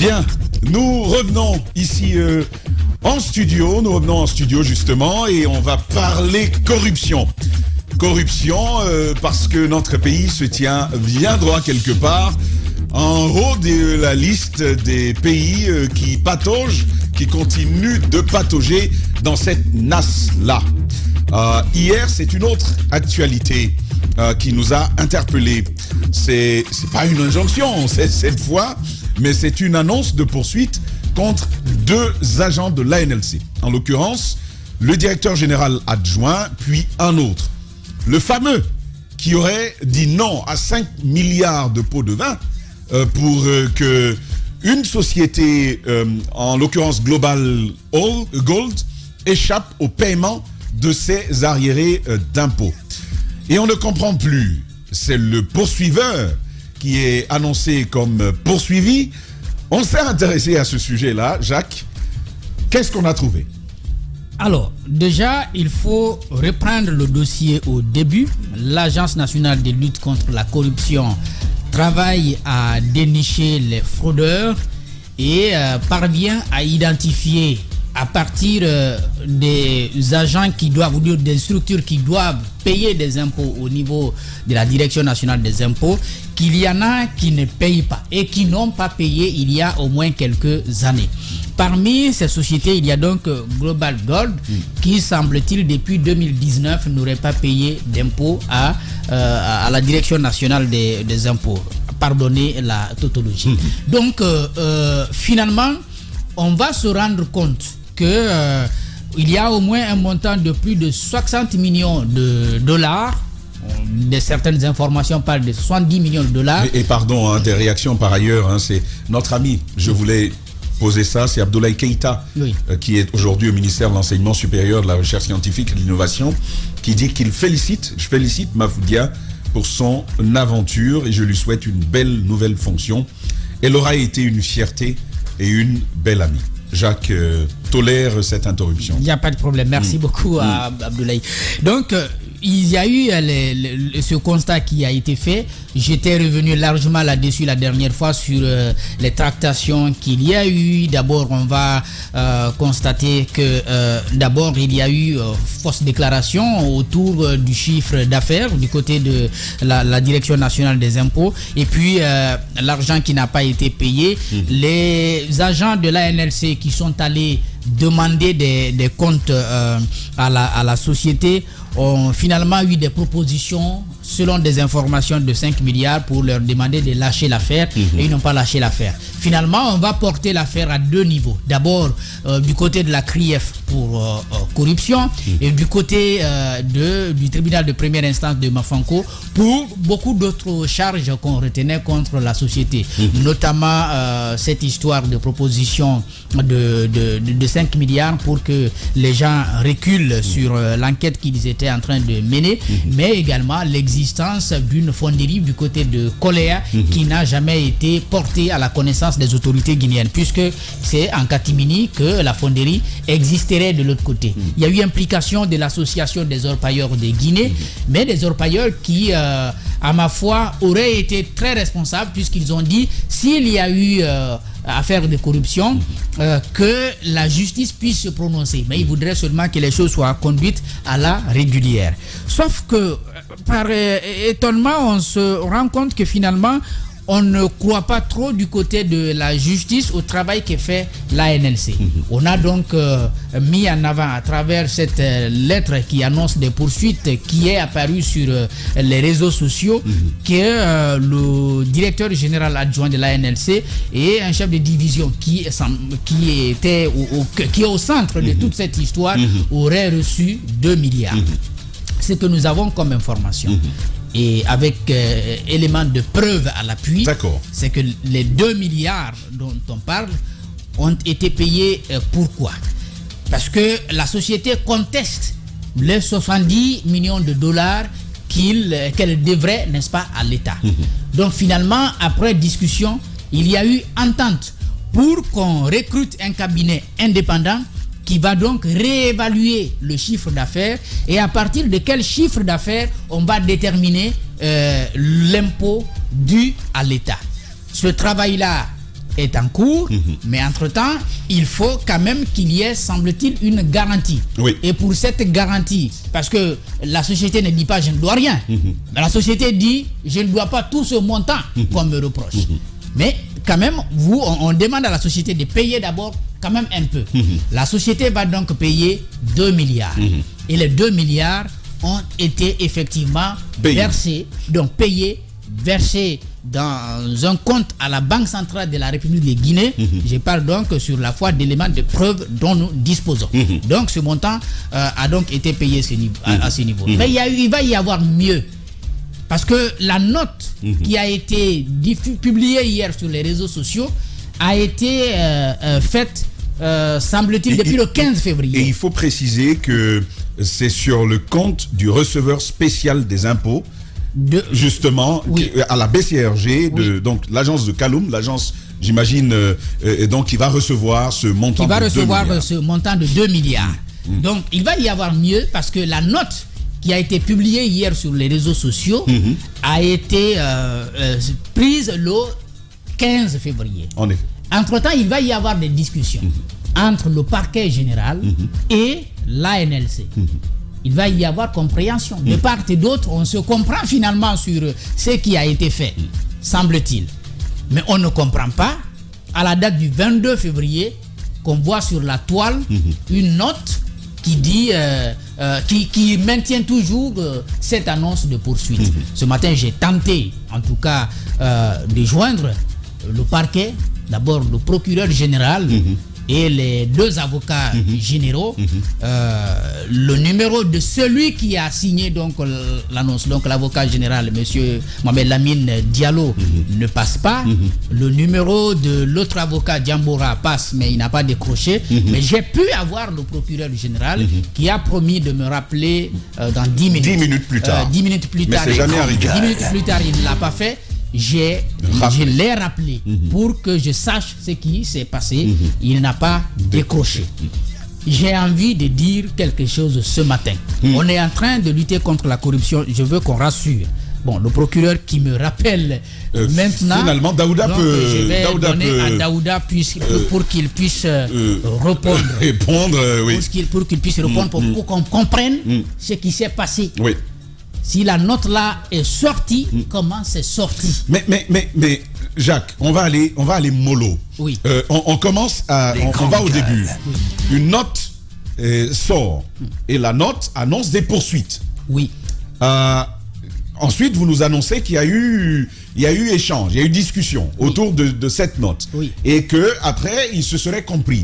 Bien, nous revenons ici en studio. Nous revenons en studio justement et on va parler corruption. Corruption parce que notre pays se tient bien droit quelque part en haut de la liste des pays qui pataugent, qui continuent de patauger dans cette nasse-là. Hier, c'est une autre actualité qui nous a interpellés. C'est pas une injonction cette fois, mais c'est une annonce de poursuite contre 2 agents de l'ANLC. En l'occurrence, le directeur général adjoint, puis un autre. Le fameux qui aurait dit non à 5 milliards de pots de vin pour que une société, en l'occurrence Global Gold, échappe au paiement de ses arriérés d'impôts. Et on ne comprend plus. C'est le poursuiveur qui est annoncé comme poursuivi. On s'est intéressé à ce sujet-là. Jacques, qu'est-ce qu'on a trouvé ? Alors, déjà, il faut reprendre le dossier au début. L'Agence nationale de lutte contre la corruption travaille à dénicher les fraudeurs et parvient à identifier à partir des agents qui doivent, ou des structures qui doivent payer des impôts au niveau de la Direction nationale des impôts, qu'il y en a qui ne payent pas et qui n'ont pas payé il y a au moins quelques années. Parmi ces sociétés, il y a donc Global Gold qui, semble-t-il, depuis 2019, n'aurait pas payé d'impôts à la Direction nationale des impôts. Pardonnez la tautologie. Donc, finalement, on va se rendre compte que il y a au moins un montant de plus de 60 millions de dollars. Certaines informations parlent de 70 millions de dollars. Et pardon, des réactions par ailleurs, c'est notre ami, je voulais poser ça, c'est Abdoulaye Keïta, qui est aujourd'hui au ministère de l'Enseignement supérieur, de la Recherche scientifique et de l'Innovation, qui dit qu'il je félicite Mafoudia pour son aventure et je lui souhaite une belle nouvelle fonction. Elle aura été une fierté et une belle amie. Jacques tolère cette interruption. Il n'y a pas de problème. Merci beaucoup à Abdoulaye. Donc, il y a eu ce constat qui a été fait. J'étais revenu largement là-dessus la dernière fois sur les tractations qu'il y a eu. D'abord, on va constater que d'abord, il y a eu fausse déclaration autour du chiffre d'affaires du côté de la Direction nationale des impôts. Et puis, l'argent qui n'a pas été payé. Les agents de l'ANLC qui sont allés demander des comptes à la société ont finalement eu des propositions selon des informations de 5 milliards pour leur demander de lâcher l'affaire et ils n'ont pas lâché l'affaire. Finalement, on va porter l'affaire à 2 niveaux. D'abord, du côté de la CRIEF pour corruption et du côté du tribunal de première instance de Mafanko pour beaucoup d'autres charges qu'on retenait contre la société. Notamment cette histoire de proposition de 5 milliards pour que les gens reculent sur l'enquête qu'ils étaient en train de mener, mais également l'existence d'une fonderie du côté de Koléa qui n'a jamais été portée à la connaissance des autorités guinéennes, puisque c'est en catimini que la fonderie existerait de l'autre côté. Il y a eu implication de l'association des orpailleurs de Guinée, mais des orpailleurs qui, à ma foi, auraient été très responsables, puisqu'ils ont dit s'il y a eu affaire de corruption, que la justice puisse se prononcer. Mais il voudrait seulement que les choses soient conduites à la régulière. Sauf que, par étonnement, on se rend compte que finalement, on ne croit pas trop du côté de la justice au travail que fait l'ANLC. On a donc mis en avant à travers cette lettre qui annonce des poursuites qui est apparue sur les réseaux sociaux que le directeur général adjoint de l'ANLC et un chef de division qui est au centre de toute cette histoire aurait reçu 2 milliards. C'est ce que nous avons comme information. Et avec éléments de preuve à l'appui, c'est que les 2 milliards dont on parle ont été payés pourquoi ? Parce que la société conteste les 70 millions de dollars qu'elle devrait, n'est-ce pas, à l'État. Donc finalement, après discussion, il y a eu entente pour qu'on recrute un cabinet indépendant qui va donc réévaluer le chiffre d'affaires et à partir de quel chiffre d'affaires on va déterminer l'impôt dû à l'État. Ce travail-là est en cours, mais entre-temps, il faut quand même qu'il y ait, semble-t-il, une garantie. Oui. Et pour cette garantie, parce que la société ne dit pas je ne dois rien, mais la société dit je ne dois pas tout ce montant qu'on me reproche. Mais quand même, on demande à la société de payer d'abord quand même un peu. La société va donc payer 2 milliards. Et les 2 milliards ont été effectivement versés, donc payés, versés dans un compte à la Banque centrale de la République de Guinée. Je parle donc sur la foi d'éléments de preuve dont nous disposons. Donc ce montant a donc été payé à ce niveau. Mais il va y avoir mieux. Parce que la note qui a été publiée hier sur les réseaux sociaux a été faite, semble-t-il, depuis le 15 février. Et il faut préciser que c'est sur le compte du receveur spécial des impôts, justement, à la BCRG, donc l'agence de Kaloum, l'agence, j'imagine, donc qui va recevoir ce montant ce montant de 2 milliards. Donc il va y avoir mieux parce que la note qui a été publiée hier sur les réseaux sociaux a été prise le 15 février. En effet. Entre-temps, il va y avoir des discussions entre le parquet général et l'ANLC. Il va y avoir compréhension. De part et d'autre, on se comprend finalement sur ce qui a été fait, semble-t-il. Mais on ne comprend pas, à la date du 22 février, qu'on voit sur la toile une note qui dit, qui maintient toujours cette annonce de poursuite. Ce matin, j'ai tenté, en tout cas, de joindre le parquet, d'abord le procureur général et les 2 avocats généraux. Le numéro de celui qui a signé donc l'annonce, donc l'avocat général, monsieur Mohamed Lamine Diallo, ne passe pas. Le numéro de l'autre avocat, Diambora, passe, mais il n'a pas décroché. Mais j'ai pu avoir le procureur général qui a promis de me rappeler dans 10 minutes. 10 minutes plus tard. 10 minutes plus tard. Mais c'est jamais arrivé. 10 minutes plus tard, il ne l'a pas fait. Je l'ai rappelé pour que je sache ce qui s'est passé. Il n'a pas décroché. J'ai envie de dire quelque chose ce matin. On est en train de lutter contre la corruption. Je veux qu'on rassure. Bon, le procureur qui me rappelle maintenant. Finalement, Daouda peut. Je vais donner à Daouda pour qu'il puisse répondre. Pour qu'il puisse répondre, pour qu'on comprenne ce qui s'est passé. Oui. Si la note là est sortie, comment c'est sorti? Mais Jacques, on va aller mollo. Oui. On commence on va au début. Oui. Une note sort et la note annonce des poursuites. Oui. Ensuite, vous nous annoncez qu'il y a eu échange, il y a eu discussion autour de cette note. Oui. Et que après, il se serait compris.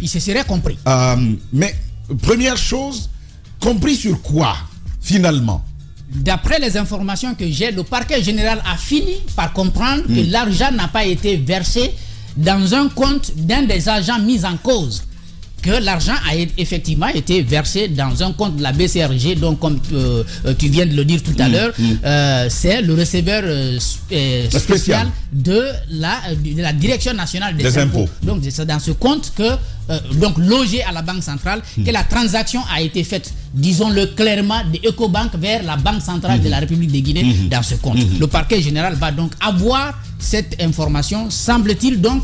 Mais première chose, compris sur quoi finalement? D'après les informations que j'ai, le parquet général a fini par comprendre que l'argent n'a pas été versé dans un compte d'un des agents mis en cause. Que l'argent a effectivement été versé dans un compte de la BCRG, donc comme tu viens de le dire tout à l'heure, c'est le receveur spécial de la Direction nationale des impôts. Donc c'est dans ce compte que, donc logé à la Banque centrale, que la transaction a été faite, disons-le clairement, de Ecobank vers la Banque centrale de la République de Guinée dans ce compte. Le parquet général va donc avoir cette information, semble-t-il donc,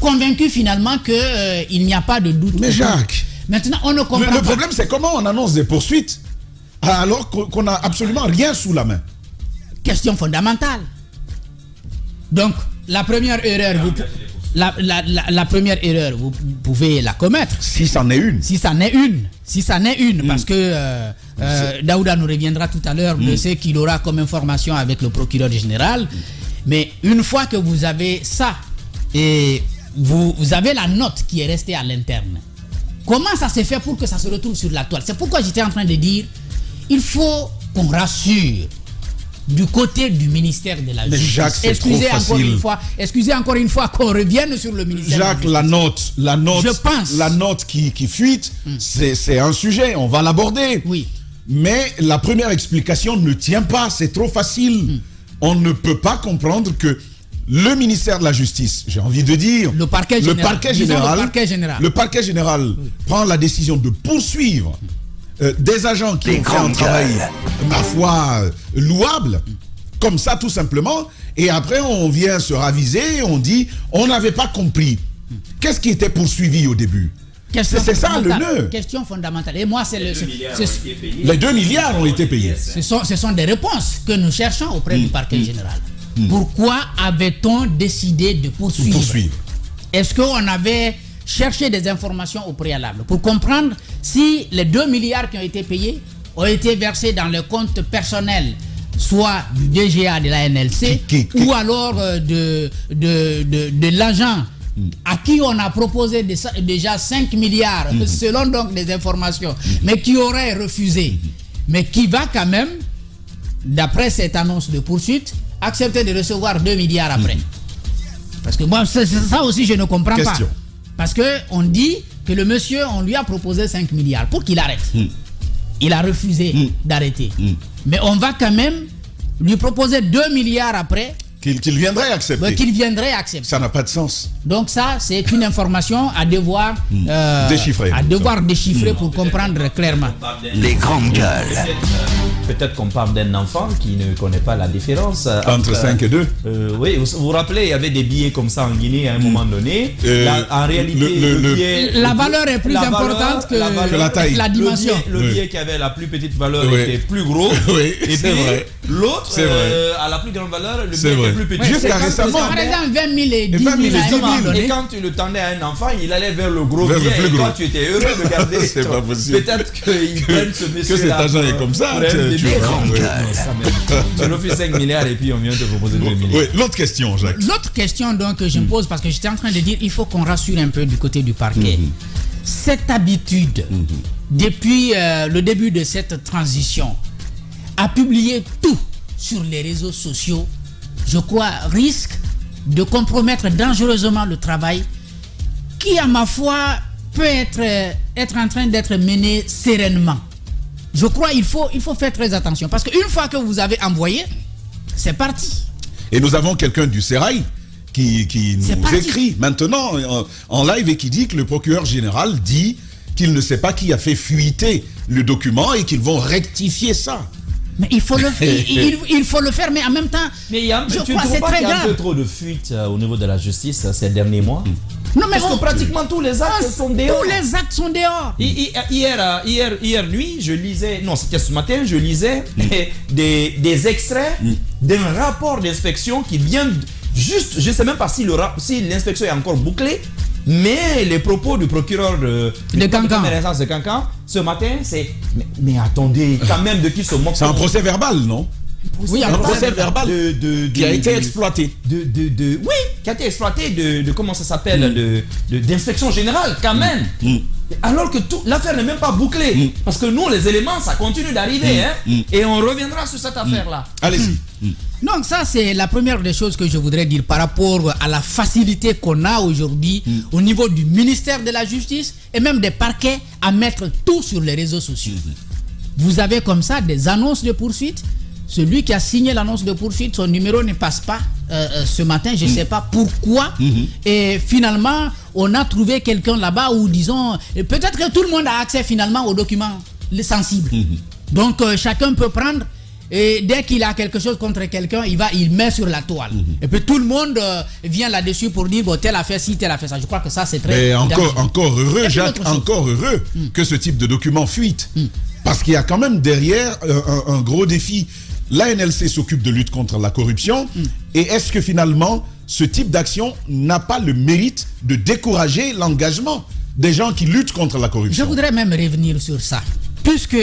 convaincu finalement qu'il n'y a pas de doute. Mais Jacques, maintenant on ne comprend pas. Le problème c'est comment on annonce des poursuites alors qu'on n'a absolument rien sous la main. Question fondamentale. Donc la première erreur, la première erreur, vous pouvez la commettre. Si c'en est une. Si c'en est une, parce que Daouda nous reviendra tout à l'heure de ce qu'il aura comme information avec le procureur général. Mais une fois que vous avez ça, et vous avez la note qui est restée à l'interne, comment ça s'est fait pour que ça se retrouve sur la toile? C'est pourquoi j'étais en train de dire, il faut qu'on rassure du côté du ministère de la Justice. Jacques, excusez encore une fois qu'on revienne sur le ministère. Jacques, de la Justice. Je pense. La note qui fuite, c'est un sujet, on va l'aborder. Oui. Mais la première explication ne tient pas, c'est trop facile. On ne peut pas comprendre que le ministère de la Justice, j'ai envie de dire, le parquet général prend la décision de poursuivre des agents qui ont fait un travail, ma foi, louable, comme ça tout simplement, Et après, on vient se raviser, on dit, on n'avait pas compris. Qu'est-ce qui était poursuivi au début? C'est ça le nœud. Question fondamentale. Et moi, c'est les 2 milliards ont été payés. Ce sont des réponses que nous cherchons auprès du parquet général. Pourquoi avait-on décidé de poursuivre? Est-ce qu'on avait cherché des informations au préalable pour comprendre si les 2 milliards qui ont été payés ont été versés dans le compte personnel, soit du DGA de la NLC ou alors de l'agent à qui on a proposé déjà 5 milliards, selon donc des informations, mais qui aurait refusé, mais qui va quand même, d'après cette annonce de poursuite, accepter de recevoir 2 milliards après. Parce que moi, ça aussi, je ne comprends pas. Parce qu'on dit que le monsieur, on lui a proposé 5 milliards pour qu'il arrête. Il a refusé d'arrêter. Mais on va quand même lui proposer 2 milliards après. Qu'il viendrait accepter. Qu'il viendrait accepter. Ça n'a pas de sens. Donc ça, c'est une information à devoir déchiffrer pour comprendre clairement. Les grandes gueules. Peut-être qu'on parle d'un enfant qui ne connaît pas la différence entre 5 et 2. Oui, vous vous rappelez, il y avait des billets comme ça en Guinée à un moment donné. En réalité, la valeur est plus importante que la taille. La dimension. Le billet qui avait la plus petite valeur était plus gros. Et puis l'autre, à la plus grande valeur, le billet était plus petit. Jusqu'à récemment. Par exemple, 20 000 et 10 000. Et quand tu le tendais à un enfant, il allait vers le gros billet. Et toi, tu étais heureux de garder. C'est pas possible. Peut-être qu'ils prennent ce monsieur. Que cet agent est comme ça. Tu refais 5 milliards et puis on vient te proposer 2 milliards. Oui, l'autre question, Jacques. L'autre question donc que je me pose, parce que j'étais en train de dire, il faut qu'on rassure un peu du côté du parquet. Cette habitude, depuis le début de cette transition, à publier tout sur les réseaux sociaux, je crois, risque de compromettre dangereusement le travail qui, à ma foi, peut être en train d'être mené sereinement. Je crois qu'il faut faire très attention. Parce qu'une fois que vous avez envoyé, c'est parti. Et nous avons quelqu'un du Sérail qui nous écrit maintenant en live et qui dit que le procureur général dit qu'il ne sait pas qui a fait fuiter le document et qu'ils vont rectifier ça. Mais il faut le faire, mais en même temps, je crois que c'est très grave. Il y a un peu trop de fuites au niveau de la justice ces derniers mois. Non, mais parce que pratiquement tous les actes sont dehors. Tous les actes sont dehors. Hier nuit, je lisais, non, c'était ce matin, je lisais des extraits d'un rapport d'inspection qui vient juste, je ne sais même pas si l'inspection est encore bouclée, mais les propos du procureur de Cancan ce matin, c'est mais attendez, quand même de qui se moque. C'est un procès verbal, non? Oui, un procès verbal qui a été exploité. Oui, qui a été exploité de comment ça s'appelle, d'inspection générale, quand même. Alors que l'affaire n'est même pas bouclée. Parce que nous, les éléments, ça continue d'arriver. Et on reviendra sur cette affaire-là. Allez-y. Donc ça, c'est la première des choses que je voudrais dire par rapport à la facilité qu'on a aujourd'hui au niveau du ministère de la Justice et même des parquets à mettre tout sur les réseaux sociaux. Vous avez comme ça des annonces de poursuite. Celui qui a signé l'annonce de poursuite, son numéro ne passe pas ce matin, je ne sais pas pourquoi. Et finalement, on a trouvé quelqu'un là-bas où, disons, peut-être que tout le monde a accès finalement aux documents sensibles. Donc, chacun peut prendre, et dès qu'il a quelque chose contre quelqu'un, il met sur la toile. Et puis tout le monde vient là-dessus pour dire, bon, tel a fait ci, tel a fait ça. Je crois que ça, c'est très... Mais encore heureux, Jacques, encore heureux que ce type de document fuite. Parce qu'il y a quand même derrière un gros défi. La NLC s'occupe de lutte contre la corruption. Et est-ce que finalement, ce type d'action n'a pas le mérite de décourager l'engagement des gens qui luttent contre la corruption? Je voudrais même revenir sur ça. Puisque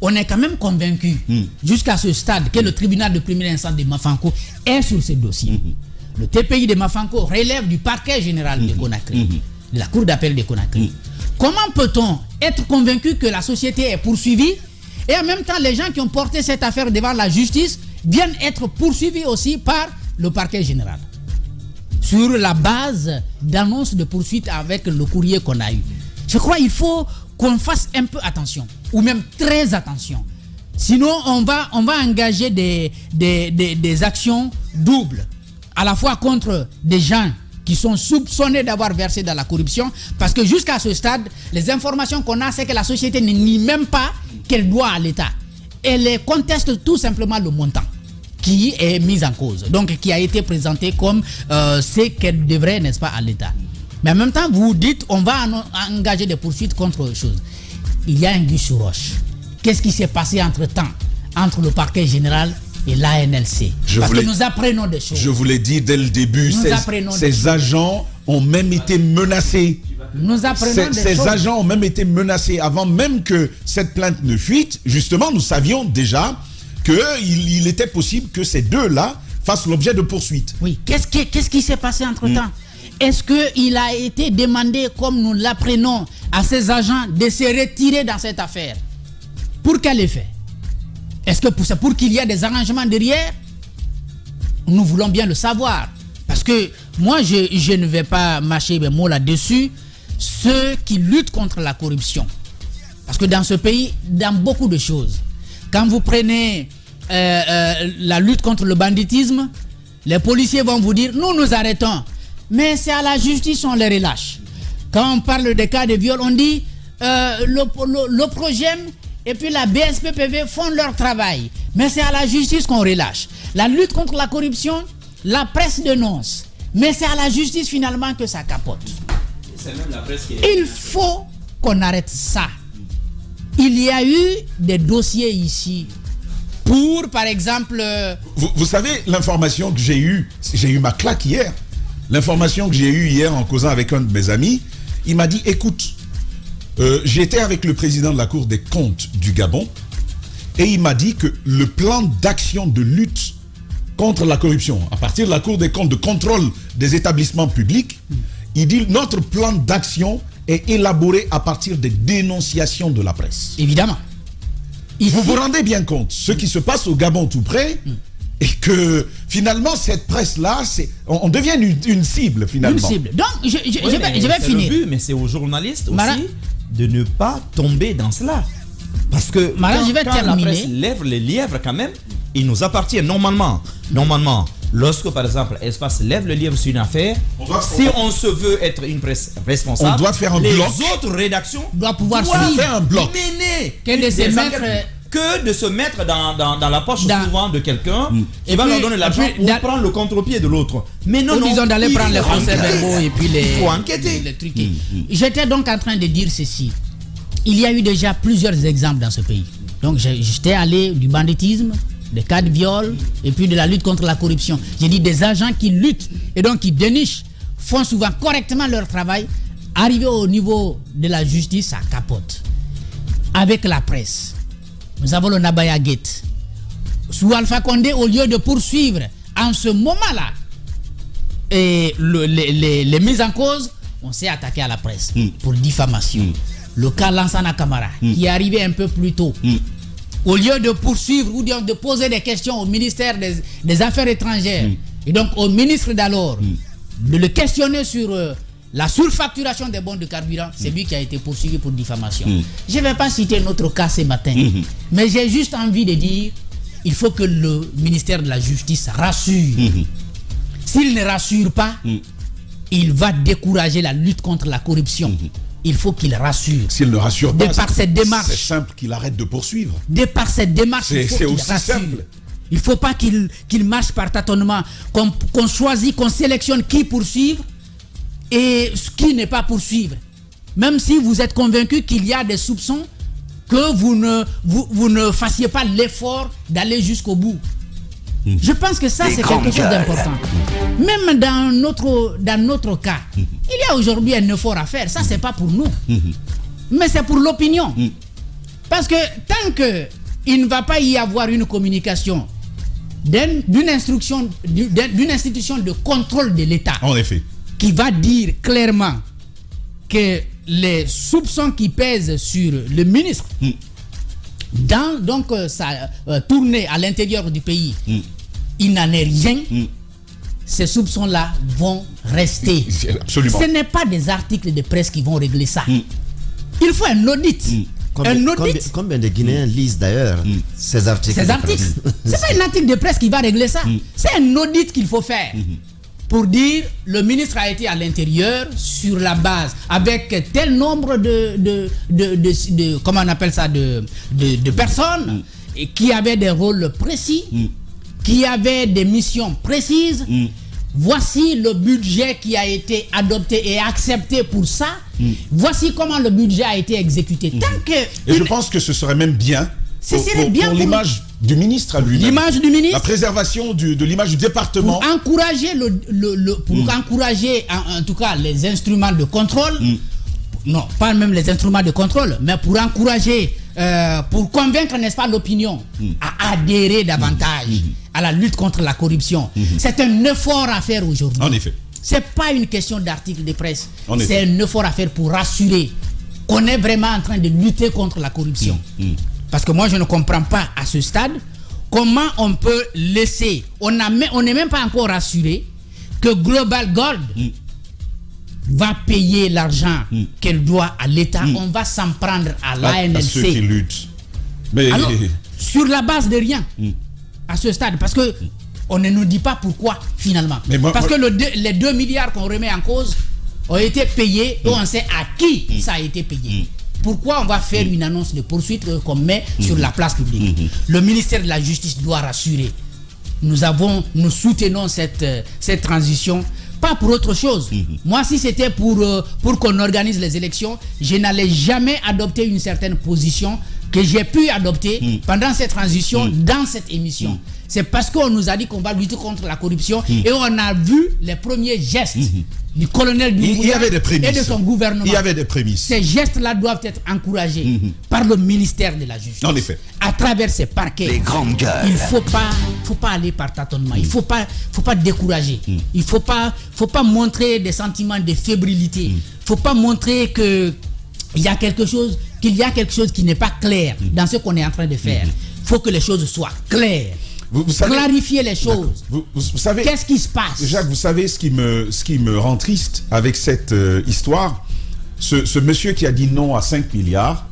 on est quand même convaincu, jusqu'à ce stade, que le tribunal de première instance de Mafanko est sur ce dossier. Le TPI de Mafanko relève du parquet général de Conakry, de la cour d'appel de Conakry. Comment peut-on être convaincu que la société est poursuivie et en même temps, les gens qui ont porté cette affaire devant la justice viennent être poursuivis aussi par le parquet général sur la base d'annonces de poursuite avec le courrier qu'on a eu? Je crois qu'il faut qu'on fasse un peu attention, ou même très attention. Sinon, on va engager des actions doubles, à la fois contre des gens qui sont soupçonnés d'avoir versé dans la corruption, parce que jusqu'à ce stade, les informations qu'on a, c'est que la société ne nie même pas qu'elle doit à l'État. Elle conteste tout simplement le montant. qui est mise en cause, donc qui a été présentée comme ce qu'elle devrait, n'est-ce pas, à l'État. Mais en même temps, vous dites, on va engager des poursuites contre autre chose. Il y a un guichet sur roche. Qu'est-ce qui s'est passé entre-temps, entre le parquet général et l'ANLC? Parce que nous apprenons des choses. Je vous l'ai dit dès le début, ces agents ont même été menacés. Nous apprenons des choses. Ces agents ont même été menacés. Avant même que cette plainte ne fuite, justement, nous savions déjà qu'il était possible que ces deux-là fassent l'objet de poursuites. Oui. Qu'est-ce qui s'est passé entre-temps? Est-ce qu'il a été demandé, comme nous l'apprenons, à ces agents de se retirer dans cette affaire? Pour quel effet? Est-ce que c'est pour qu'il y ait des arrangements derrière? Nous voulons bien le savoir. Parce que moi, je ne vais pas mâcher mes mots là-dessus. Ceux qui luttent contre la corruption. Parce que dans ce pays, dans beaucoup de choses, quand vous prenez la lutte contre le banditisme, les policiers vont vous dire, nous arrêtons. Mais c'est à la justice on les relâche. Quand on parle des cas de viol, on dit le Progem et puis la BSPPV font leur travail. Mais c'est à la justice qu'on relâche. La lutte contre la corruption, la presse dénonce. Mais c'est à la justice finalement que ça capote. C'est même la presse qui Il faut qu'on arrête ça. Il y a eu des dossiers ici pour, par exemple... Vous savez, l'information que j'ai eu ma claque hier. L'information que j'ai eue hier en causant avec un de mes amis, il m'a dit, écoute, j'étais avec le président de la Cour des comptes du Gabon et il m'a dit que le plan d'action de lutte contre la corruption, à partir de la Cour des comptes, de contrôle des établissements publics, il dit notre plan d'action est élaboré à partir des dénonciations de la presse. Évidemment. Ici, vous vous rendez bien compte, ce qui se passe au Gabon tout près, et que finalement cette presse-là, on devient une cible finalement. Une cible. Donc je vais finir. Le but, mais c'est aux journalistes aussi de ne pas tomber dans cela. Parce que quand la presse lève les lièvres quand même, il nous appartient normalement, lorsque par exemple Espace lève le lièvre sur une affaire, si on se veut être une presse responsable, on doit faire un les bloc. autres rédactions doivent pouvoir faire un bloc. mener que de se mettre dans la poche souvent de quelqu'un qui va leur donner l'argent ou prendre le contre-pied de l'autre. Mais non, disons d'aller prendre les procès verbaux et puis il faut enquêter. les truquer. J'étais donc en train de dire ceci. Il y a eu déjà plusieurs exemples dans ce pays. Donc j'étais allé du banditisme, des cas de viol et puis de la lutte contre la corruption. J'ai dit des agents qui luttent et donc qui dénichent, font souvent correctement leur travail. Arrivé au niveau de la justice, ça capote. Avec la presse, nous avons le Nabaya Gate. Sous Alpha Condé, au lieu de poursuivre en ce moment-là et les mises en cause, on s'est attaqué à la presse pour diffamation. Le cas Lansana Camara, qui est arrivé un peu plus tôt. Au lieu de poursuivre ou de poser des questions au ministère des Affaires étrangères et donc au ministre d'alors, de le questionner sur la surfacturation des bons de carburant, c'est lui qui a été poursuivi pour diffamation. Je ne vais pas citer notre cas ce matin, mais j'ai juste envie de dire, il faut que le ministère de la Justice rassure. S'il ne rassure pas, il va décourager la lutte contre la corruption. Il faut qu'il rassure. S'il ne rassure pas, par cette démarche, c'est simple qu'il arrête de poursuivre. Par cette démarche, il faut qu'il rassure. Simple. Il ne faut pas qu'il marche par tâtonnement, qu'on choisit, qu'on sélectionne qui poursuivre et qui n'est pas poursuivre. Même si vous êtes convaincu qu'il y a des soupçons, que vous ne fassiez pas l'effort d'aller jusqu'au bout. Je pense que ça, c'est quelque chose d'important. Même dans notre cas, il y a aujourd'hui un effort à faire. Ça, c'est pas pour nous. Mais c'est pour l'opinion. Parce que tant qu'il ne va pas y avoir une communication d'une institution de contrôle de l'État, en effet, qui va dire clairement que les soupçons qui pèsent sur le ministre dans donc sa tournée à l'intérieur du pays, il n'en est rien. Ces soupçons-là vont rester. Absolument. Ce n'est pas des articles de presse qui vont régler ça. Il faut un audit. Combien de Guinéens lisent d'ailleurs ces articles? C'est pas un article de presse qui va régler ça. C'est un audit qu'il faut faire. Pour dire, le ministre a été à l'intérieur sur la base, avec tel nombre de comment on appelle ça, de personnes qui avaient des rôles précis. qui avait des missions précises. Voici le budget qui a été adopté et accepté pour ça. Voici comment le budget a été exécuté. Tant que Et je pense que ce serait même bien Ce serait bien pour pour l'image du ministre à lui-même. l'image du ministre, La préservation de l'image du département. pour encourager encourager en tout cas les instruments de contrôle. Non, pas même les instruments de contrôle, mais pour encourager, pour convaincre, n'est-ce pas, l'opinion à adhérer davantage à la lutte contre la corruption. C'est un effort à faire aujourd'hui. En effet. C'est pas une question d'article de presse. En effet. C'est un effort à faire pour rassurer qu'on est vraiment en train de lutter contre la corruption. Parce que moi, je ne comprends pas à ce stade comment on peut laisser. On n'est même pas encore rassuré que Global Gold va payer l'argent qu'elle doit à l'État. On va s'en prendre à À ceux qui l'ANLC. luttent. Mais Alors, sur la base de rien, à ce stade, parce que on ne nous dit pas pourquoi finalement. Mais moi- parce que les 2 milliards qu'on remet en cause ont été payés et on sait à qui ça a été payé. Pourquoi on va faire une annonce de poursuite qu'on met sur la place publique? Le ministère de la Justice doit rassurer. Nous soutenons cette transition, pas pour autre chose. Moi, si c'était pour qu'on organise les élections, je n'allais jamais adopter une certaine position que j'ai pu adopter pendant cette transition dans cette émission. C'est parce qu'on nous a dit qu'on va lutter contre la corruption et on a vu les premiers gestes du colonel il y Doumbouya avait des prémices. et de son gouvernement. Il y avait des prémices. Ces gestes-là doivent être encouragés par le ministère de la Justice. En effet. À travers ces parquets. Les grandes gueules. Il faut pas aller par tâtonnement. Il faut pas décourager. Il faut pas montrer des sentiments de fébrilité. Faut pas montrer qu'il y a quelque chose qui n'est pas clair dans ce qu'on est en train de faire. Faut que les choses soient claires. Vous savez, Clarifier les choses. vous savez, Qu'est-ce qui se passe? Jacques, vous savez ce qui me rend triste avec cette histoire, ce monsieur qui a dit non à 5 milliards,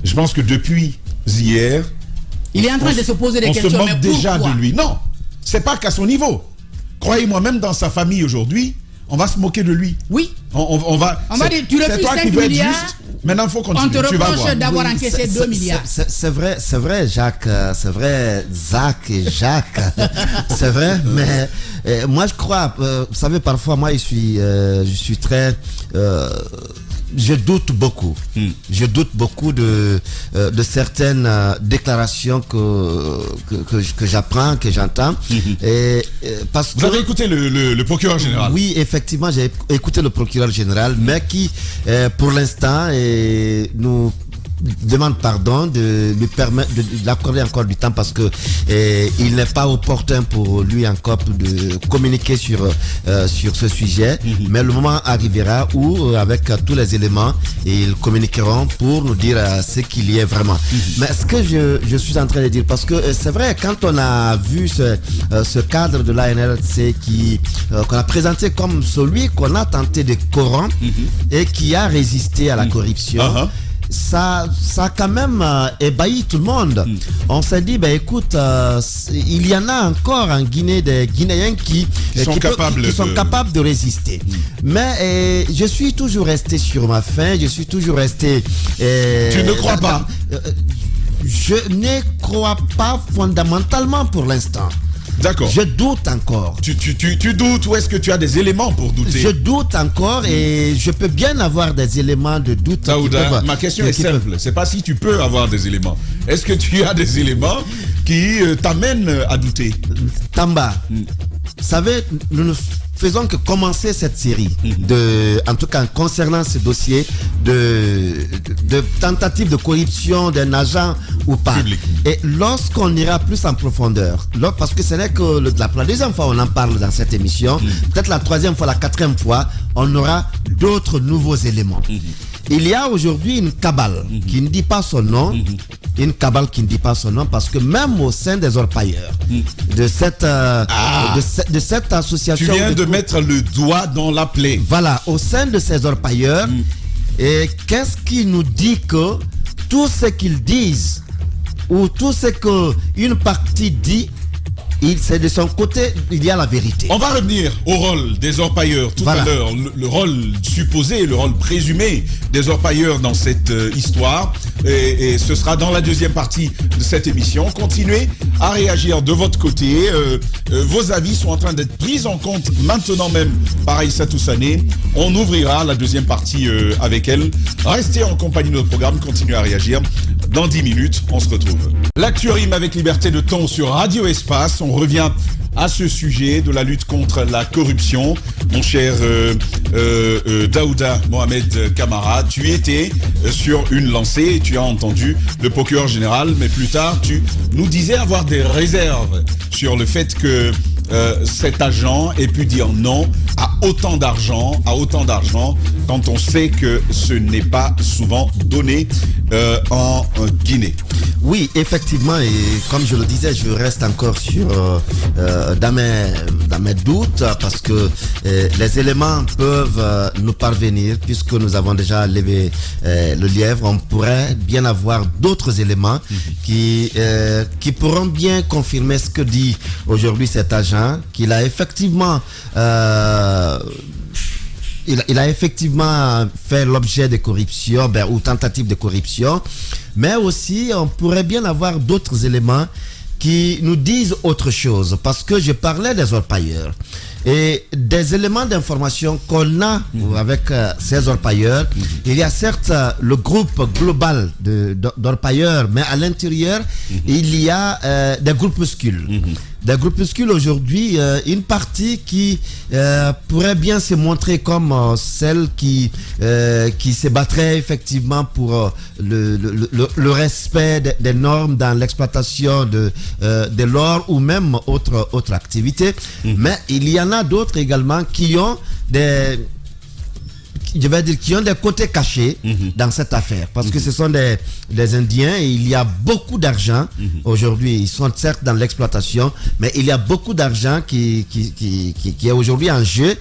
je pense que depuis hier, Il est en train de se poser des on questions. se moque mais déjà pourquoi? de lui. Non, c'est pas qu'à son niveau. Croyez-moi, même dans sa famille aujourd'hui, on va se moquer de lui. Oui. On va dire, tu c'est refuses toi 5 qui veux être milliards, juste. Maintenant, il faut On continuer. te Tu vas voir. reproche d'avoir Oui, encaissé 2 milliards. C'est vrai, Jacques, c'est vrai, Zach et Jacques, c'est vrai, mais moi je crois, vous savez, parfois moi je suis très, je doute beaucoup. Je doute beaucoup de certaines déclarations que j'apprends, que j'entends. Parce Vous que avez écouté le procureur général. oui, effectivement, j'ai écouté le procureur général, mais qui, pour l'instant, nous demande pardon de lui permettre de l'accorder encore du temps parce que il n'est pas opportun pour lui encore de communiquer sur ce sujet. Mais le moment arrivera où, avec tous les éléments, ils communiqueront pour nous dire ce qu'il y est vraiment. Mais ce que je suis en train de dire, parce que c'est vrai, quand on a vu ce cadre de l'ANLC qu'on a présenté comme celui qu'on a tenté de corrompre et qui a résisté à la corruption, ça a quand même ébahi tout le monde. On s'est dit, ben écoute, il y en a encore en Guinée des Guinéens qui sont capables de résister. Mais je suis toujours resté sur ma faim, je suis toujours resté... Tu ne crois pas? Je ne crois pas fondamentalement pour l'instant. D'accord. Je doute encore. Tu doutes ou est-ce que tu as des éléments pour douter? Je doute encore et je peux bien avoir des éléments de doute. Daouda, ma question est simple. C'est pas si tu peux avoir des éléments. Est-ce que tu as des éléments qui t'amènent à douter? Tamba, vous savez, nous ne faisons que commencer cette série en tout cas concernant ce dossier de tentative de corruption d'un agent ou pas. Public. Et lorsqu'on ira plus en profondeur, parce que ce n'est que la deuxième fois on en parle dans cette émission, peut-être la troisième fois, la quatrième fois, on aura d'autres nouveaux éléments. Il y a aujourd'hui une cabale qui ne dit pas son nom, une cabale qui ne dit pas son nom, parce que même au sein des orpailleurs de cette association, tu viens de mettre le doigt dans la plaie. Voilà, au sein de ces orpailleurs, et qu'est-ce qui nous dit que tout ce qu'ils disent ou tout ce qu'une partie dit c'est de son côté, il y a la vérité. On va revenir au rôle des orpailleurs tout à l'heure, le rôle supposé, le rôle présumé des orpailleurs dans cette histoire. Et ce sera dans la deuxième partie de cette émission. Continuez à réagir de votre côté. Vos avis sont en train d'être pris en compte maintenant même par Aïssa Toussané. On ouvrira la deuxième partie avec elle. Restez en compagnie de notre programme, continuez à réagir. Dans 10 minutes, on se retrouve. L'actu rime avec liberté de ton sur Radio Espace. On revient à ce sujet de la lutte contre la corruption. Mon cher Daouda Mohamed Kamara, tu étais sur une lancée et tu as entendu le procureur général, mais plus tard, tu nous disais avoir des réserves sur le fait que cet agent ait pu dire non à autant d'argent, quand on sait que ce n'est pas souvent donné en Guinée. Oui, effectivement, et comme je le disais, je reste encore sur dans mes doutes, parce que les éléments peuvent nous parvenir, puisque nous avons déjà levé le lièvre. On pourrait bien avoir d'autres éléments qui pourront bien confirmer ce que dit aujourd'hui cet agent, qu'il a effectivement il a effectivement fait l'objet de corruption, ou tentative de corruption, mais aussi on pourrait bien avoir d'autres éléments qui nous disent autre chose, parce que je parlais des orpailleurs et des éléments d'information qu'on a avec ces orpailleurs. Il y a certes le groupe global d'orpailleurs, mais à l'intérieur il y a des groupuscules. Des groupuscules aujourd'hui, une partie qui pourrait bien se montrer comme celle qui se battrait effectivement pour le respect des normes dans l'exploitation de l'or ou même autre activité. Mais il y en a d'autres également qui ont des côtés cachés dans cette affaire, parce que ce sont des Indiens et il y a beaucoup d'argent aujourd'hui. Ils sont certes dans l'exploitation, mais il y a beaucoup d'argent qui est aujourd'hui en jeu,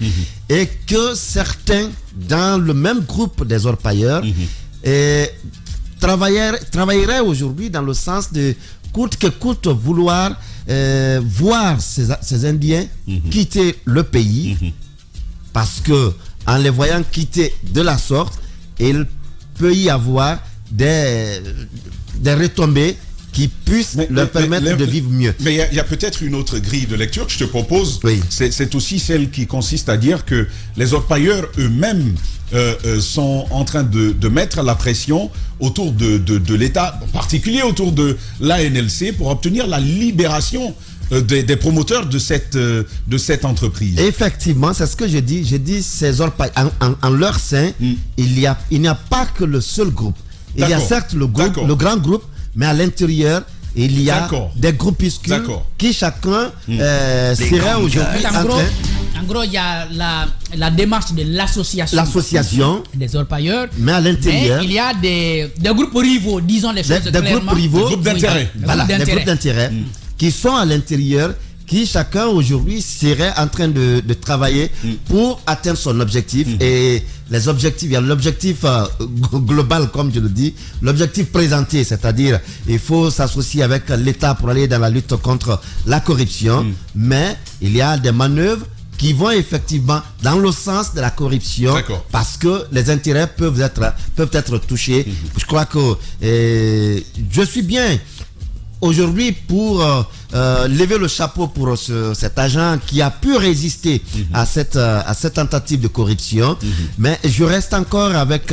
et que certains dans le même groupe des orpailleurs travailleraient aujourd'hui dans le sens de coûte que coûte vouloir voir ces Indiens quitter le pays, parce que en les voyant quitter de la sorte, il peut y avoir des retombées qui puissent leur permettre de vivre mieux. Mais il y a peut-être une autre grille de lecture que je te propose. Oui. C'est aussi celle qui consiste à dire que les orpailleurs eux-mêmes sont en train de mettre la pression autour de l'État, en particulier autour de l'ANLC, pour obtenir la libération des promoteurs de cette entreprise. Effectivement, c'est ce que je dis. Je dis ces orpailleurs, en leur sein, il n'y a pas que le seul groupe. Il y a certes le grand groupe, mais à l'intérieur, il y a des groupuscules qui chacun serait aujourd'hui en train. En gros, il y a la démarche de l'association des orpailleurs. Mais à l'intérieur, il y a des groupes rivaux, disons les choses clairement. Des groupes rivaux, des groupes d'intérêt. Voilà, des groupes d'intérêt qui sont à l'intérieur, qui chacun aujourd'hui serait en train de travailler pour atteindre son objectif. Et les objectifs, il y a l'objectif global, comme je le dis, l'objectif présenté, c'est-à-dire il faut s'associer avec l'État pour aller dans la lutte contre la corruption, mais il y a des manœuvres qui vont effectivement dans le sens de la corruption, parce que les intérêts peuvent être touchés. Je crois que je suis bien aujourd'hui pour lever le chapeau pour cet agent qui a pu résister à cette tentative de corruption. Mais je reste encore avec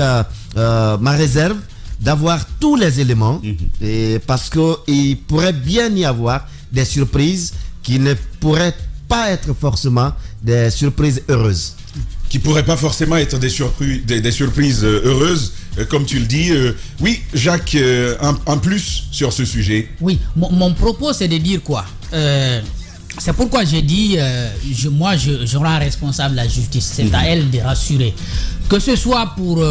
ma réserve d'avoir tous les éléments, et parce qu'il pourrait bien y avoir des surprises qui ne pourraient pas être forcément des surprises heureuses. Qui pourraient pas forcément être des surprises heureuses, comme tu le dis. Oui, Jacques, un plus sur ce sujet. Oui, mon propos, c'est de dire quoi c'est pourquoi j'ai dit, je rends responsable la justice. C'est à elle de rassurer. Que ce soit pour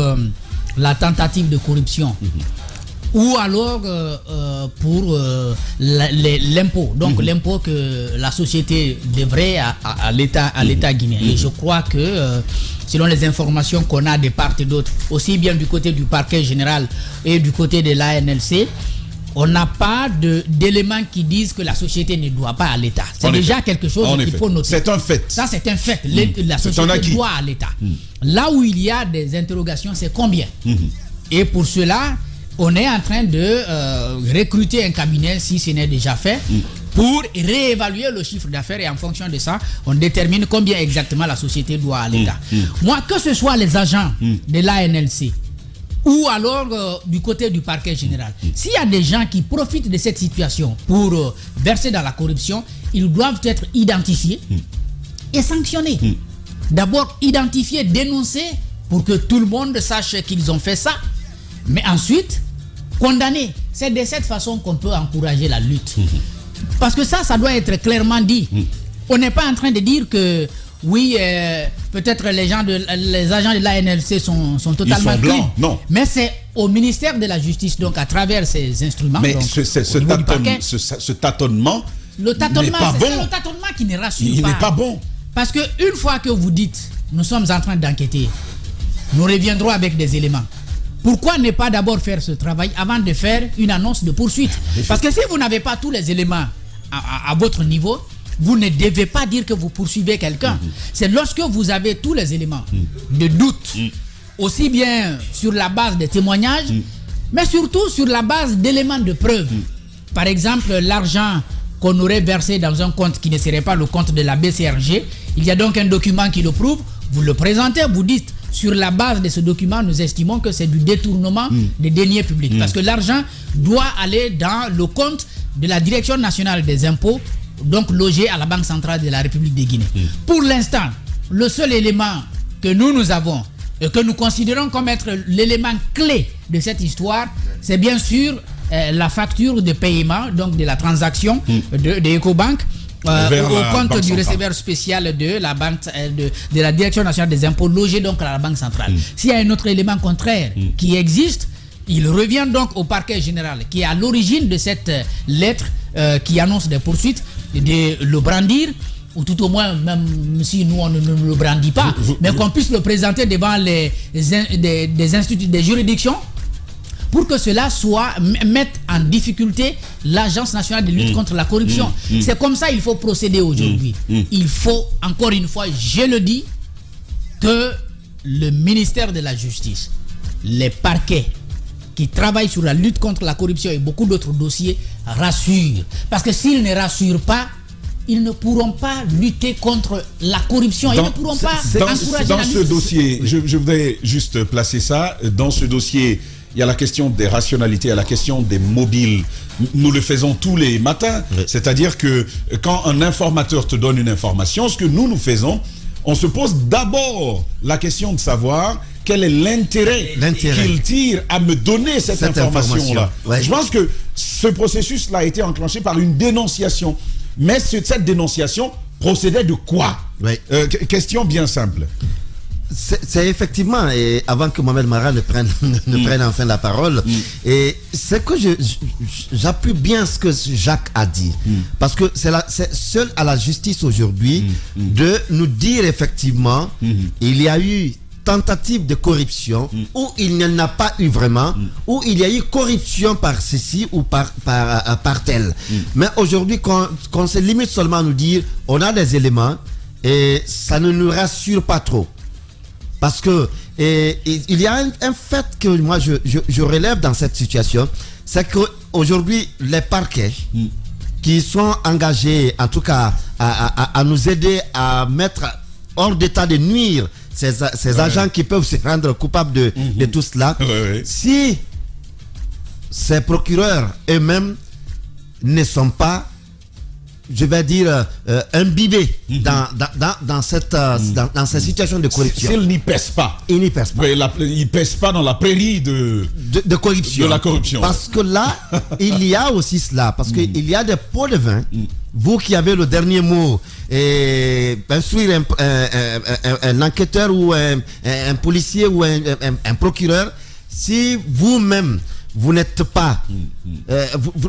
la tentative de corruption, ou alors pour l'impôt, donc l'impôt que la société devrait à l'État guinéen. Et je crois que selon les informations qu'on a de part et d'autre, aussi bien du côté du parquet général et du côté de l'ANLC, on n'a pas d'éléments qui disent que la société ne doit pas à l'État. C'est En déjà effet. quelque chose En qu'il effet. faut noter. C'est un fait. Ça, c'est un fait. La C'est un société acquis. doit à l'État. Là où il y a des interrogations, c'est combien. Et pour cela, on est en train de recruter un cabinet, si ce n'est déjà fait, pour réévaluer le chiffre d'affaires, et en fonction de ça, on détermine combien exactement la société doit à l'État. Moi, que ce soit les agents de l'ANLC ou alors du côté du parquet général, s'il y a des gens qui profitent de cette situation pour verser dans la corruption, ils doivent être identifiés et sanctionnés. D'abord, identifier, dénoncer pour que tout le monde sache qu'ils ont fait ça, mais ensuite, condamner. C'est de cette façon qu'on peut encourager la lutte. Parce que ça doit être clairement dit. On n'est pas en train de dire que, oui, peut-être les agents de l'ANLC sont totalement blancs, clean. non. Mais c'est au ministère de la Justice, donc à travers ces instruments. Mais donc, ce au niveau du parquet, tâtonnement le tâtonnement, n'est pas c'est bon. le tâtonnement qui ne rassure Il pas. n'est pas bon. Parce que une fois que vous dites, nous sommes en train d'enquêter, nous reviendrons avec des éléments. Pourquoi ne pas d'abord faire ce travail avant de faire une annonce de poursuite? Parce que si vous n'avez pas tous les éléments à votre niveau, vous ne devez pas dire que vous poursuivez quelqu'un. C'est lorsque vous avez tous les éléments de doute, aussi bien sur la base des témoignages, mais surtout sur la base d'éléments de preuve. Par exemple, l'argent qu'on aurait versé dans un compte qui ne serait pas le compte de la BCRG, il y a donc un document qui le prouve, vous le présentez, vous dites, sur la base de ce document, nous estimons que c'est du détournement des deniers publics. Parce que l'argent doit aller dans le compte de la Direction nationale des impôts, donc logé à la Banque centrale de la République de Guinée. Pour l'instant, le seul élément que nous avons et que nous considérons comme être l'élément clé de cette histoire, c'est bien sûr la facture de paiement, donc de la transaction de Ecobank, au compte du receveur spécial de la banque de la Direction nationale des impôts logé donc à la Banque centrale. S'il y a un autre élément contraire qui existe, il revient donc au parquet général qui est à l'origine de cette lettre qui annonce des poursuites, de le brandir, ou tout au moins, même si nous on ne le brandit pas, mais qu'on puisse le présenter devant des instituts, des juridictions, pour que cela mette en difficulté l'Agence nationale de lutte contre la corruption. C'est comme ça qu'il faut procéder aujourd'hui. Il faut, encore une fois, je le dis, que le ministère de la Justice, les parquets qui travaillent sur la lutte contre la corruption et beaucoup d'autres dossiers rassurent. Parce que s'ils ne rassurent pas, ils ne pourront pas lutter contre la corruption. Ils ne pourront pas encourager dans la lutte. ce dossier, je voudrais juste placer ça. Dans ce dossier, il y a la question des rationalités, il y a la question des mobiles. Nous le faisons tous les matins. Oui. C'est-à-dire que quand un informateur te donne une information, ce que nous faisons, on se pose d'abord la question de savoir quel est l'intérêt qu'il tire à me donner cette information-là. Ouais. Je pense que ce processus-là a été enclenché par une dénonciation. Mais cette dénonciation procédait de quoi? Oui. Question bien simple. C'est effectivement, et avant que Mohamed Mara ne prenne enfin la parole, et c'est que j'appuie bien ce que Jacques a dit, parce que c'est seul à la justice aujourd'hui de nous dire effectivement, il y a eu tentative de corruption, où il n'y en a pas eu vraiment, où il y a eu corruption par ceci ou par tel. Mais aujourd'hui, qu'on se limite seulement à nous dire, on a des éléments, et ça ne nous rassure pas trop. Parce que il y a un fait que moi je relève dans cette situation, c'est qu'aujourd'hui les parquets qui sont engagés en tout cas à nous aider à mettre hors d'état de nuire ces agents qui peuvent se rendre coupables de tout cela, si ces procureurs eux-mêmes ne sont pas, je vais dire, imbibés dans cette situation de corruption. S'ils n'y pèsent pas. Ils n'y pèsent pas. Ils ne pèsent pas dans la prairie de corruption. De la corruption. Parce que là, il y a aussi cela. Parce qu'il y a des pots de vin. Vous qui avez le dernier mot, et instruire un enquêteur ou un policier ou un procureur, si vous-même vous n'êtes pas,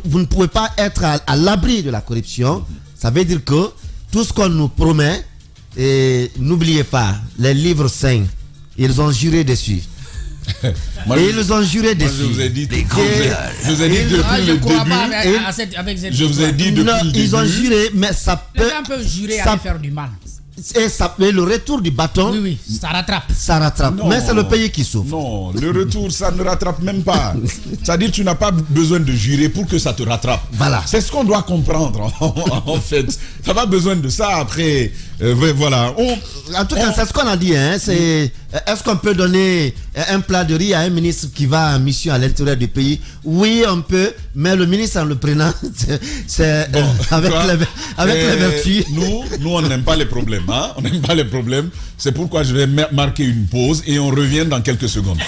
vous ne pouvez pas être à l'abri de la corruption. Ça veut dire que tout ce qu'on nous promet, et n'oubliez pas, les livres saints, ils ont juré dessus. Moi, Et ils ont juré moi, dessus. je vous ai dit, Et- je vous ai dit depuis Ah, je le crois pas début. avec cette Je vous ai dit Non, depuis le ils ont début. juré, mais ça Les peut. gens peuvent jurer ça- à faire du mal. Et ça, mais le retour du bâton, Oui, oui, ça rattrape. ça rattrape. Non. Mais c'est le pays qui souffre. Non, le retour, ça ne rattrape même pas. C'est-à-dire que tu n'as pas besoin de jurer pour que ça te rattrape. Voilà. C'est ce qu'on doit comprendre, en fait. Tu n'as pas besoin de ça après. Voilà. En tout cas, c'est ce qu'on a dit. Hein, est-ce qu'on peut donner un plat de riz à un ministre qui va en mission à l'intérieur du pays? Oui, on peut, mais le ministre en le prenant, c'est avec les vertus. Nous, on n'aime pas les problèmes. Hein? On n'aime pas les problèmes. C'est pourquoi je vais marquer une pause et on revient dans quelques secondes.